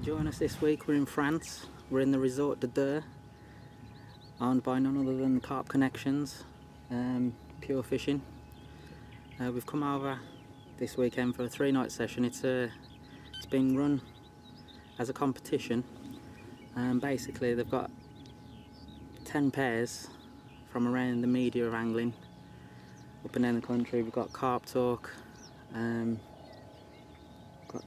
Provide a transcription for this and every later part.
Join us this week. We're in France. We're in the resort de Deux, owned by none other than Carp Connections, pure fishing. We've come over this weekend for a 3-night session. It's been run as a competition, and basically they've got 10 pairs from around the media of angling up and down the country. We've got Carp Talk, got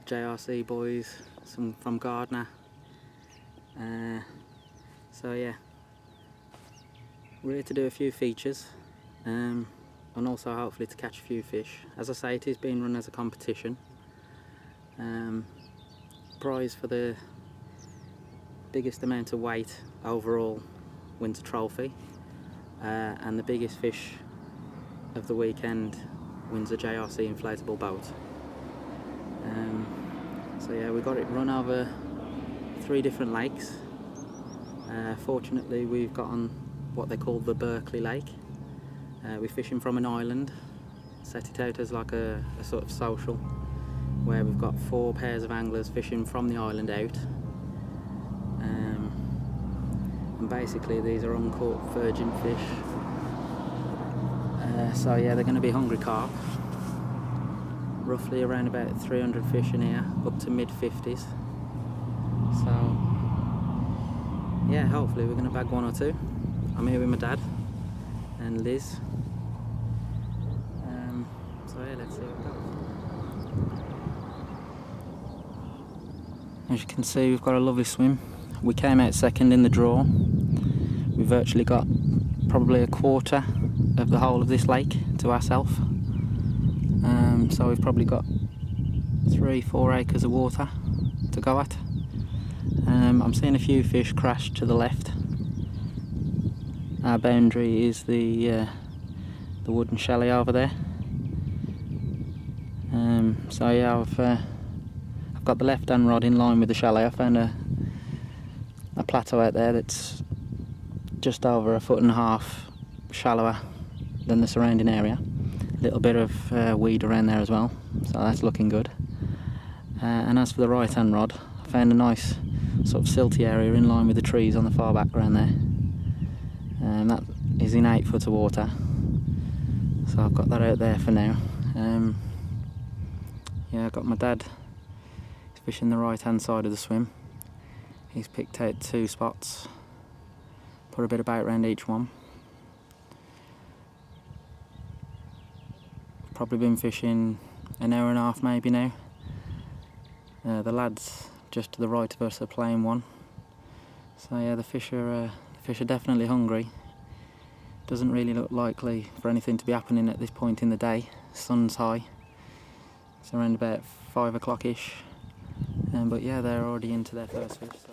JRC boys, some from Gardner, so yeah, we're here to do a few features, and also hopefully to catch a few fish. As I say, it is being run as a competition. Prize for the biggest amount of weight overall wins a trophy, and the biggest fish of the weekend wins a JRC inflatable boat. So yeah, we got it run over 3 different lakes. Fortunately, we've got on what they call the Berkeley Lake. We're fishing from an island, set it out as like a sort of social, where we've got 4 pairs of anglers fishing from the island out. And basically these are uncaught virgin fish. So yeah, they're going to be hungry carp. Roughly around about 300 fish in here, up to mid-50s. So yeah, hopefully we're going to bag 1 or 2. I'm here with my dad and Liz. So yeah, let's see what goes. As you can see, we've got a lovely swim. We came out second in the draw. We've virtually got probably a quarter of the whole of this lake to ourselves. So we've probably got 3-4 acres of water to go at. I'm seeing a few fish crash to the left. Our boundary is the wooden chalet over there. So yeah, I've got the left-hand rod in line with the chalet. I found a plateau out there that's just over 1.5 foot shallower than the surrounding area. A little bit of weed around there as well, so that's looking good. And as for the right hand rod, I found a nice sort of silty area in line with the trees on the far background there, and that is in 8 foot of water, so I've got that out there for now. Yeah, I've got my dad, he's fishing the right hand side of the swim. He's picked out 2 spots, put a bit of bait around each one. Probably been fishing an hour and a half maybe now. The lads just to the right of us are playing one. So yeah, the fish are definitely hungry. Doesn't really look likely for anything to be happening at this point in the day. Sun's high. It's around about 5 o'clock-ish. But yeah, they're already into their first fish. So.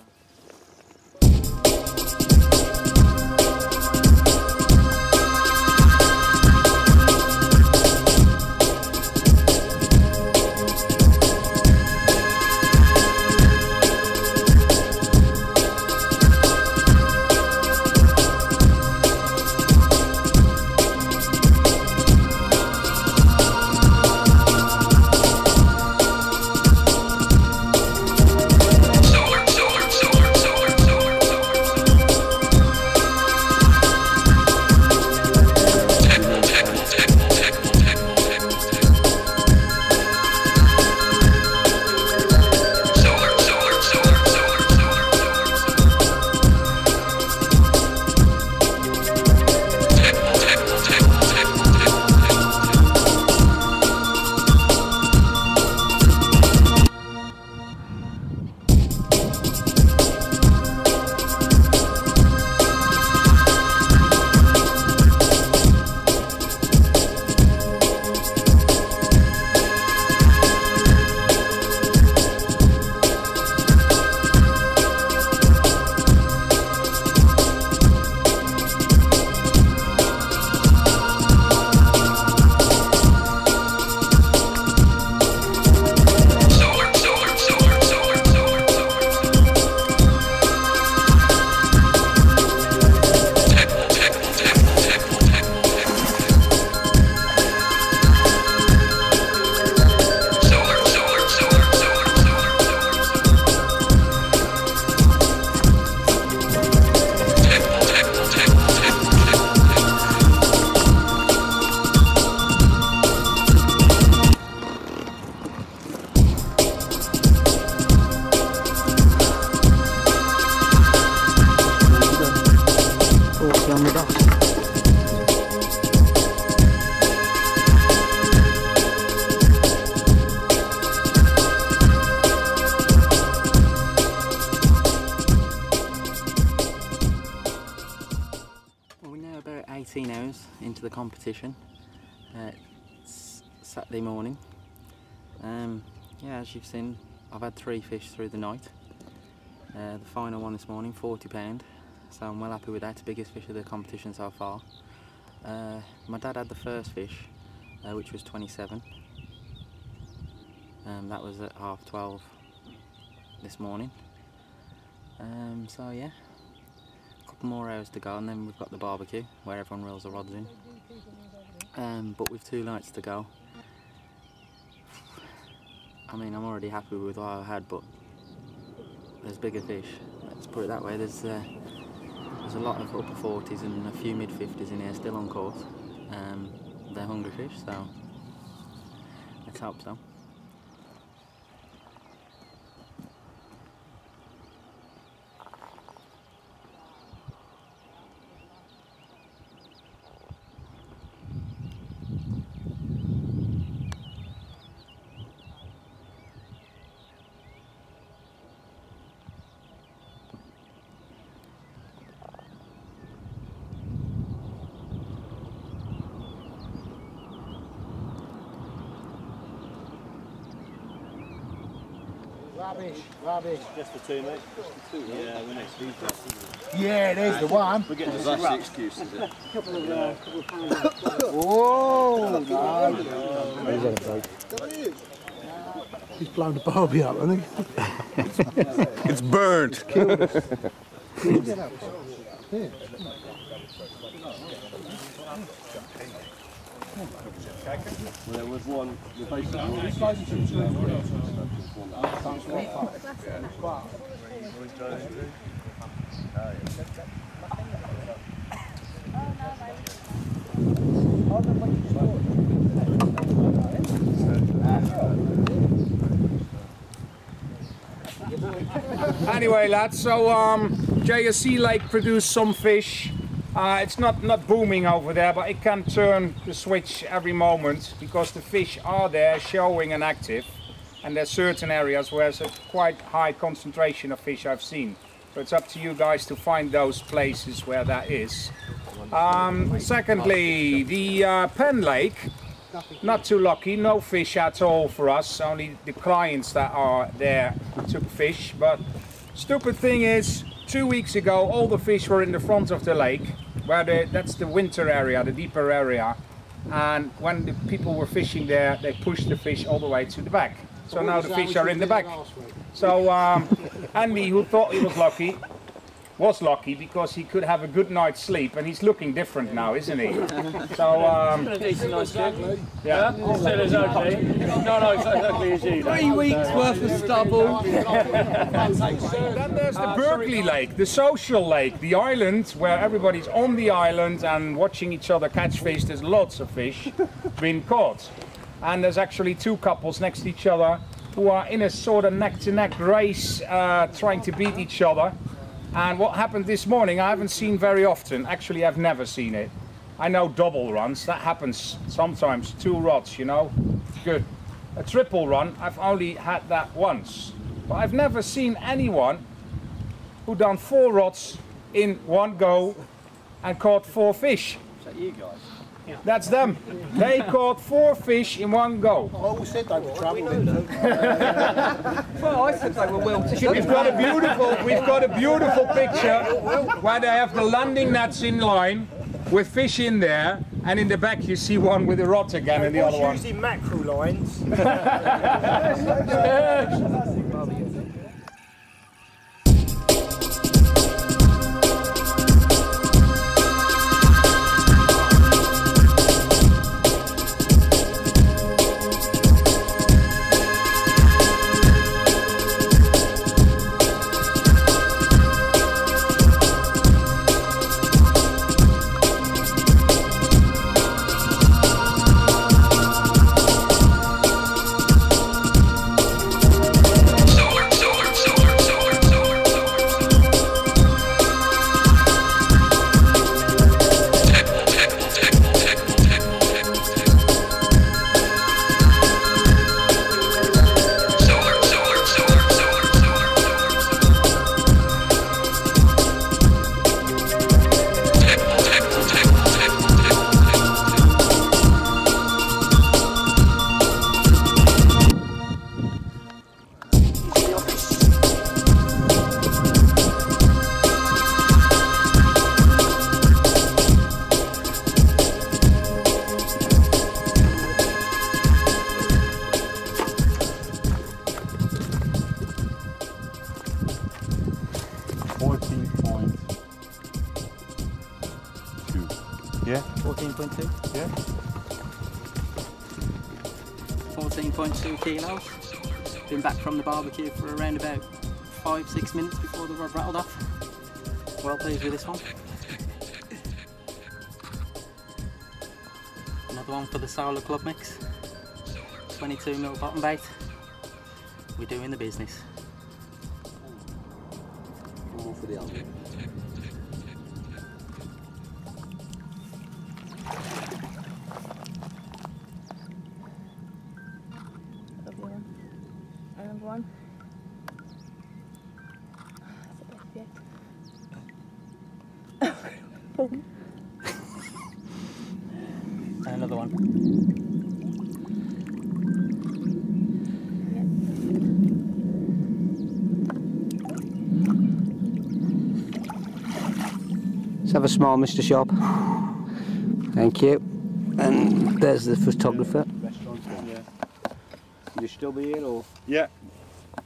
18 hours into the competition. It's Saturday morning. Yeah, as you've seen, I've had 3 fish through the night. The final one this morning, 40 pound, so I'm well happy with that. It's the biggest fish of the competition so far. My dad had the first fish, which was 27. That was at 12:30 this morning. So yeah, a couple more hours to go and then we've got the barbecue where everyone reels the rods in. But with 2 nights to go, I mean, I'm already happy with what I had, but there's bigger fish. Let's put it that way. There's a lot of upper 40s and a few mid 50s in here still on course. They're hungry fish, so let's hope so. Rubbish. Just for 2, mate. Just for 2, right? Yeah, we're next to these. Yeah, there's the one. We're getting that's the excuse, is it? Whoa! No. He's had a break. He's blown the barbie up, hasn't he? It's burnt. Killed us. Yeah. Well, there was one. Anyway, lads, so JSC Lake produced some fish. It's not booming over there, but it can turn the switch every moment because the fish are there showing and active, and there's certain areas where there's a quite high concentration of fish I've seen. So it's up to you guys to find those places where that is. Secondly, the Penn Lake, not too lucky, no fish at all for us, only the clients that are there took fish. But stupid thing is, 2 weeks ago all the fish were in the front of the lake, where that's the winter area, the deeper area, and when the people were fishing there, they pushed the fish all the way to the back. So now the fish are in the back. So Andy, who thought he was lucky because he could have a good night's sleep, and he's looking different now, isn't he? So yeah. Still is okay. No, exactly as you. 3 weeks worth of stubble. Then there's the Berkeley Lake, the social lake, the island where everybody's on the island and watching each other catch fish. There's lots of fish being caught. And there's actually 2 couples next to each other who are in a sort of neck-to-neck race trying to beat each other. And what happened this morning I haven't seen very often. Actually, I've never seen it. I know double runs, that happens sometimes, 2 rods, you know, good. A triple run, I've only had that once. But I've never seen anyone who done 4 rods in one go and caught 4 fish. Is that you guys? Yeah. That's them. They caught 4 fish in one go. I always said they were trouble. Well, I said they were well to We've got a beautiful picture where they have the landing nets in line with fish in there, and in the back you see one with a rod again and the other one. Using mackerel lines. Yeah? 14.2? Yeah? 14.2 kilos. Been back from the barbecue for around about 5-6 minutes before the rod rattled off. Well pleased with this one. Another one for the Solar Club mix. 22mm bottom bait. We're doing the business. One more for the album. Lovely one. Another one. And another one. Let's have a smile, Mr. Sharp. Thank you. And there's the photographer. Restaurant, yeah. Will you still be here or? Yeah.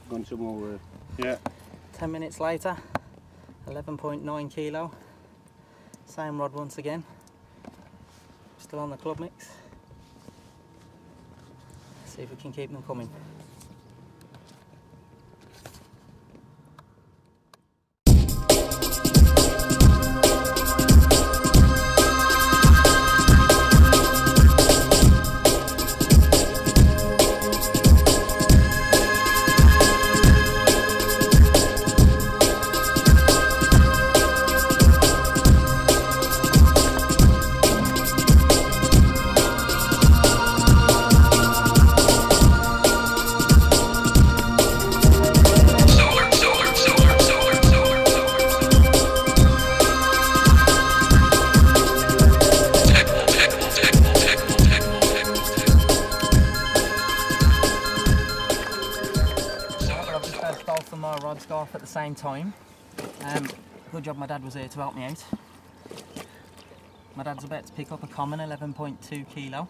Gone somewhere? Yeah. 10 minutes later, 11.9 kilo. Same rod once again. Still on the club mix. See if we can keep them coming. Both of my rods go off at the same time. Good job my dad was here to help me out. My dad's about to pick up a common 11.2 kilo.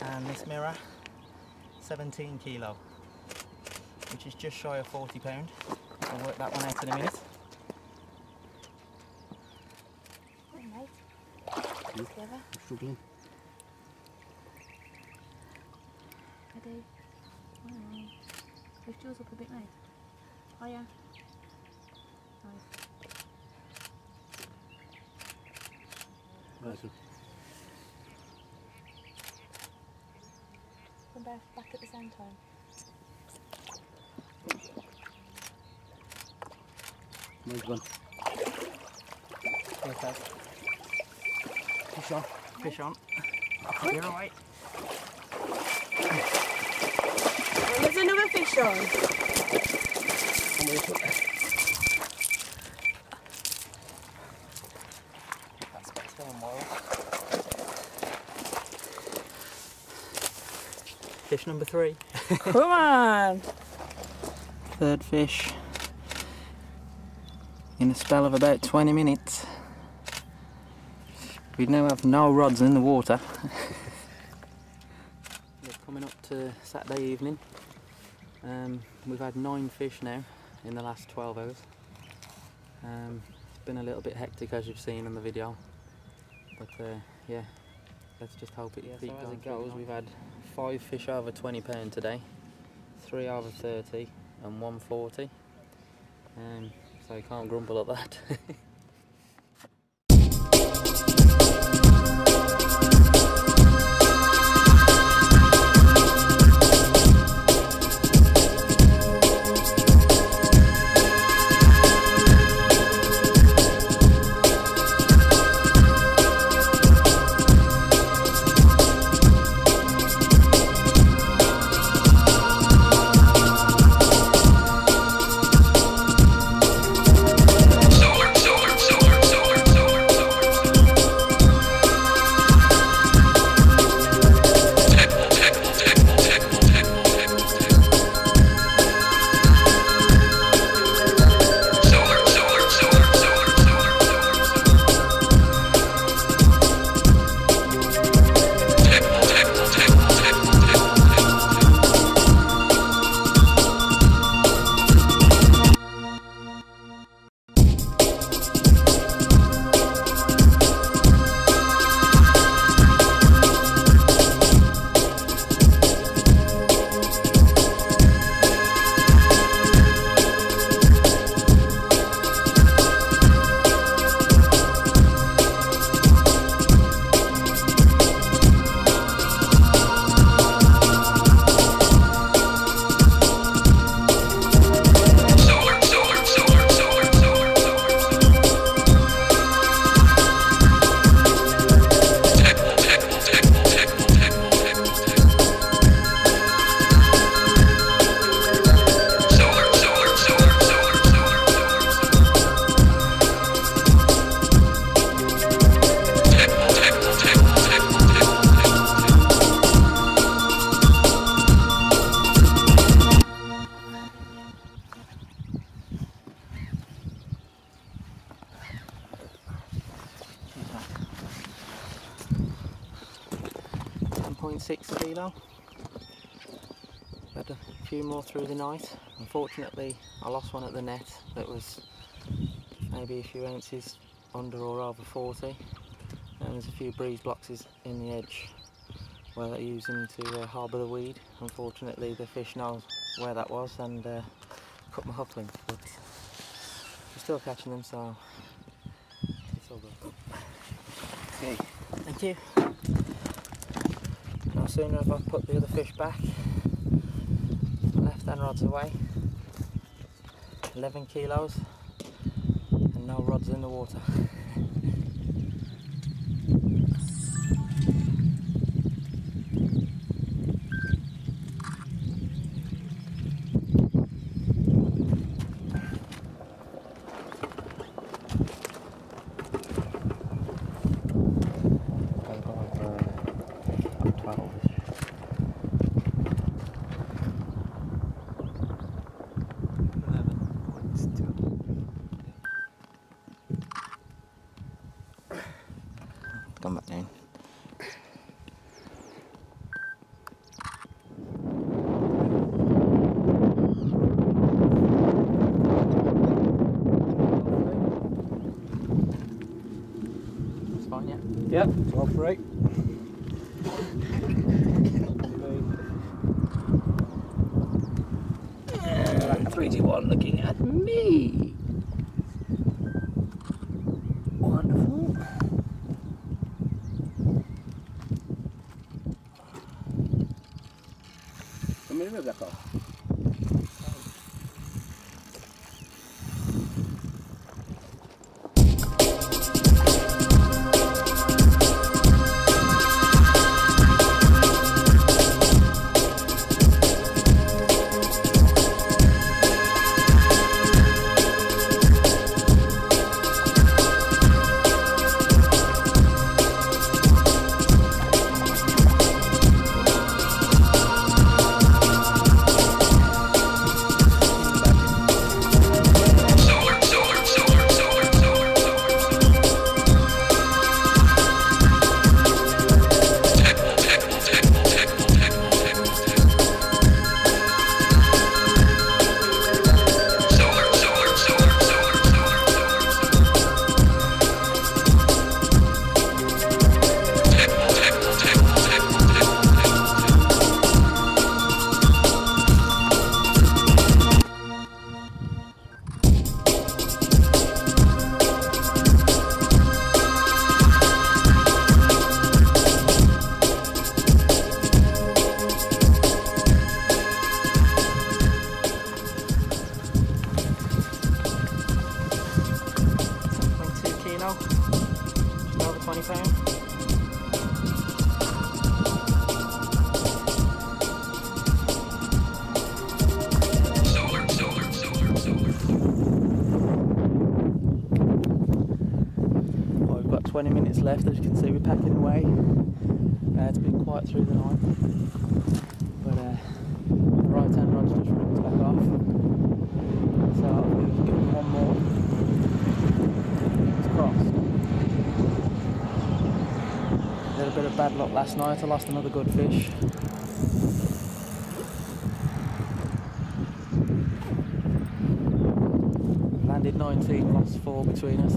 And this mirror, 17 kilo, which is just shy of 40 pound. I'll work that one out in a minute. Together. I'm struggling. I do. Oh, lift yours up a bit, mate. Oh yeah. Nice. Right, so. Come back at the same time. Mine's gone. Okay. Fish on. Fish on. You're alright. There's another fish on. That's going well. Fish number 3. Come on. Third fish. In a spell of about 20 minutes. We now have no rods in the water. We're coming up to Saturday evening. We've had 9 fish now in the last 12 hours. It's been a little bit hectic as you've seen in the video, but yeah, let's just hope it keeps going. As it goes, we've had 5 fish over 20 pound today, 3 over 30 and 1 40. So you can't grumble at that. Solar 11.6 kilo. Had a few more through the night. Unfortunately, I lost one at the net that was maybe a few ounces under or over 40. And there's a few breeze boxes in the edge where they're using to harbour the weed. Unfortunately, the fish knows where that was and cut my hook link, but we're still catching them, so it's all good. Okay, thank you. No sooner have I put the other fish back, left hand rod's away, 11 kilos, and no rods in the water. Come back down. That's fine, yeah? Yep, 12 for 8. One looking at me. Wonderful. Come here, Rebecca. Just over 20 pounds. Well, we've got 20 minutes left, as you can see we're packing away. It's been quiet through the night, but the right hand rod's just ripped back off, so we can give it one more. It's crossed. Had a bit of bad luck last night, I lost another good fish. Landed 19, lost 4 between us.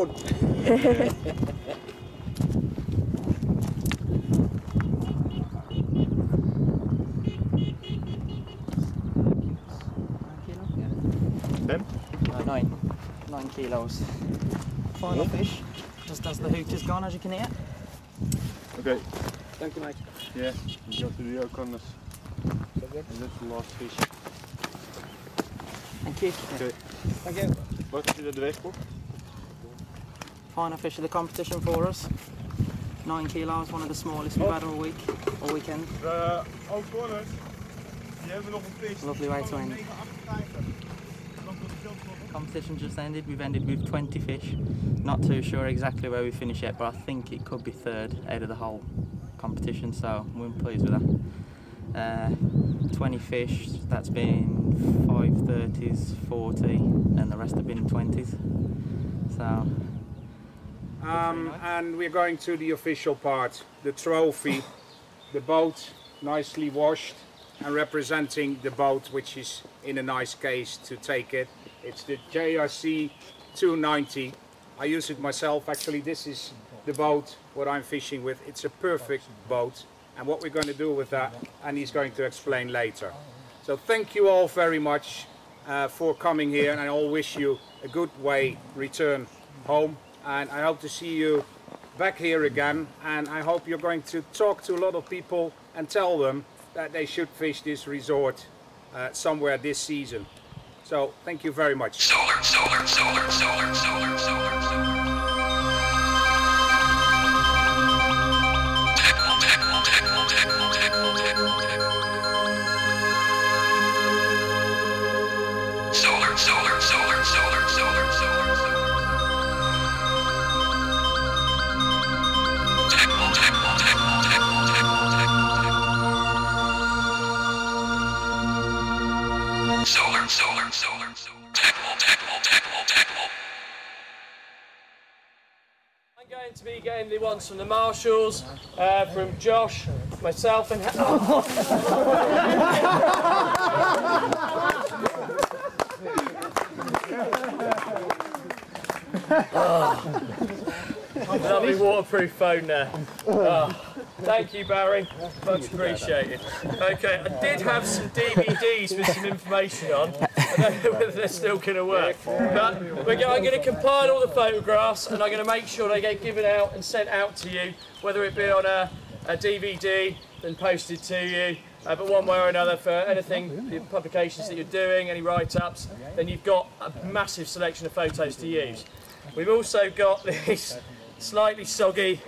road. Then? 9 kilos. Final fish, just as the hoot is gone, as you can hear. Okay. Thank you, mate. Yeah, you got to the corners. And that's the last fish. Thank you. Okay. Thank you. Wat is de drijfboek? Final fish of the competition for us. 9 kilos, one of the smallest we've had all weekend. All corners. Die hebben nog een vis. Lovely way to end. Competition just ended. We've ended with 20 fish. Not too sure exactly where we finish yet, but I think it could be third out of the whole competition, so we're pleased with that. 20 fish, that's been 530s, 40, and the rest have been 20s. So. And we're going to the official part, the trophy, the boat nicely washed and representing the boat, which is in a nice case to take it. It's the JRC 290. I use it myself. Actually, this is the boat what I'm fishing with. It's a perfect boat, and what we're going to do with that, and he's going to explain later. So thank you all very much for coming here, and I all wish you a good way return home, and I hope to see you back here again, and I hope you're going to talk to a lot of people and tell them that they should fish this resort somewhere this season. So thank you very much. Solar, solar, solar, solar, solar, solar, solar. Solar, solar, solar, solar, solar, solar, solar. Techno, techno, techno, techno, techno, techno. Solar, solar, solar, solar. Techno, techno, techno, techno. I'm going to be getting the ones from the Marshalls, from Josh, myself, and. Lovely waterproof phone there. Thank you, Barry. Much appreciated. Okay, I did have some DVDs with some information on. I don't know whether they're still going to work. But I'm going to compile all the photographs and I'm going to make sure they get given out and sent out to you, whether it be on a DVD and posted to you. But one way or another, for anything, the publications that you're doing, any write-ups, then you've got a massive selection of photos to use. We've also got these slightly soggy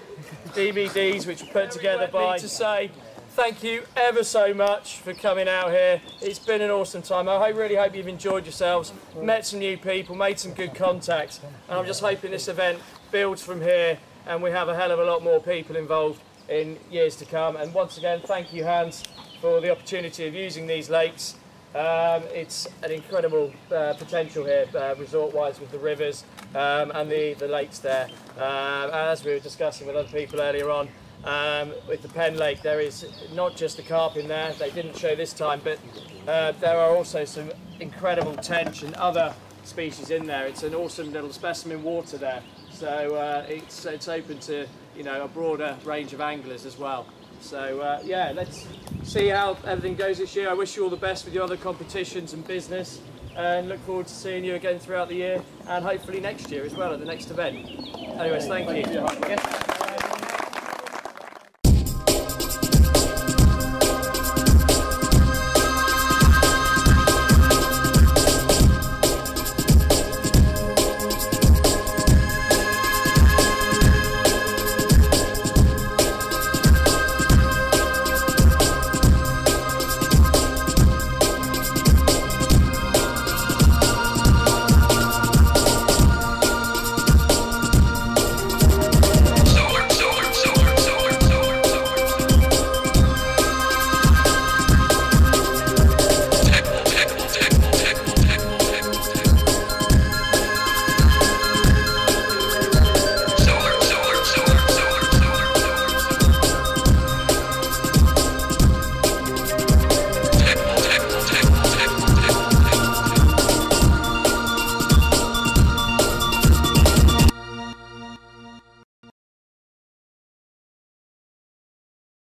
DVDs which were put together by to say thank you ever so much for coming out here. It's been an awesome time. I really hope you've enjoyed yourselves, met some new people, made some good contacts, and I'm just hoping this event builds from here and we have a hell of a lot more people involved in years to come. And once again, thank you, Hans, for the opportunity of using these lakes. It's an incredible potential here, resort-wise, with the rivers and the lakes there. As we were discussing with other people earlier on, with the Pen Lake, there is not just the carp in there. They didn't show this time, but there are also some incredible tench and other species in there. It's an awesome little specimen water there, so it's open to a broader range of anglers as well. So yeah, let's see how everything goes this year. I wish you all the best with your other competitions and business, and look forward to seeing you again throughout the year and hopefully next year as well at the next event. Anyways, thank you.